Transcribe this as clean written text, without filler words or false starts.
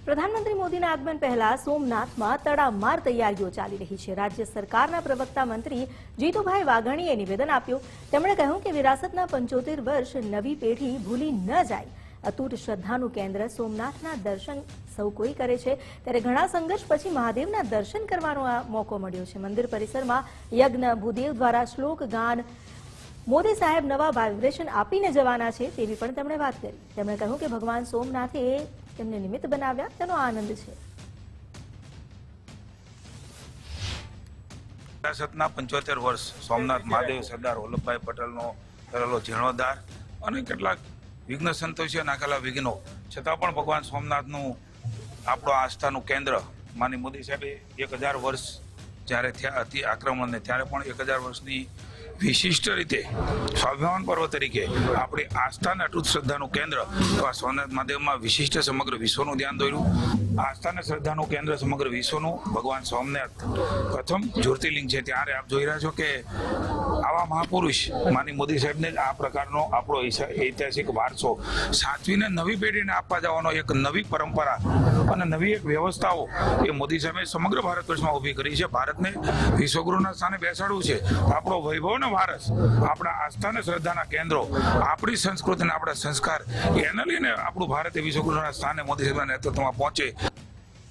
પ્રધાનમંત્રી મોદીના આગમન પહેલા સોમનાથમાં તડામાર તૈયારીઓ ચાલી રહી છે। રાજ્ય સરકારના પ્રવક્તા મંત્રી જીતુભાઈ વાઘાણીએ નિવેદન આપ્યું। તેમણે કહ્યું કે વિરાસતના 75 વર્ષ નવી પેઢી ભૂલી ન જાય। અતૂટ શ્રદ્ધાનું કેન્દ્ર સોમનાથના દર્શન સૌ કોઈ કરે છે, ત્યારે ઘણા સંઘર્ષ પછી મહાદેવના દર્શન કરવાનો આ મોકો મળ્યો છે। મંદિર પરિસરમાં યજ્ઞ, ભૂદેવ દ્વારા શ્લોક ગાન, મોદી સાહેબ નવા વાઇબ્રેશન આપીને જવાના છે તેવી પણ તેમણે વાત કરી। તેમણે કહ્યું કે ભગવાન સોમનાથે તેમને નિમિત્ત બનાવ્યા તેનો આનંદ છે। વિરાસતના 75 વર્ષ સોમનાથ મહાદેવ સરદાર વલ્લભભાઈ પટેલનો કરેલો જીર્ણોદ્ધાર અને કેટલાક વિઘ્ન સંતોષીએ નાખેલા વિઘ્નો છતાં પણ ભગવાન સોમનાથનું આપણો આસ્થાનું કેન્દ્ર માની મોદી સાહેબે 1000 વર્ષ જ્યારે થયા અતિ આક્રમણને ત્યારે પણ 1000 વર્ષની વિશિષ્ટ રીતે સ્વાભિમાન પર્વ તરીકે આપણી આસ્થાને અતૂટ શ્રદ્ધાનું કેન્દ્ર એવા સોમનાથ મહાદેવમાં વિશિષ્ટ સમગ્ર વિશ્વનું ધ્યાન દોર્યું। આસ્થા શ્રદ્ધાનું કેન્દ્ર સમગ્ર વિશ્વનું ભગવાન સોમનાથ પ્રથમ જ્યોતિર્લિંગ છે। ત્યારે આપ જોઈ રહ્યા છો કે આવા મહાપુરુષ માની મોદી સાહેબને આ પ્રકારનો આપણો ઐતિહાસિક વારસો સાચવીને નવી પેઢીને આપવા જવાનો એક નવી પરંપરા અને નવી એક વ્યવસ્થાઓ એ મોદી સાહેબે સમગ્ર ભારત વર્ષમાં ઊભી કરી છે। ભારતને વિશ્વગુરુના સ્થાને બેસાડવું છે। આપણો વૈભવનો વારસ, આપણા આસ્થા અને શ્રદ્ધાના કેન્દ્રો, આપણી સંસ્કૃતિ અને આપણા સંસ્કાર એને લઈને આપણું ભારત વિશ્વગુરુના સ્થાને મોદી સાહેબના નેતૃત્વમાં પહોંચે।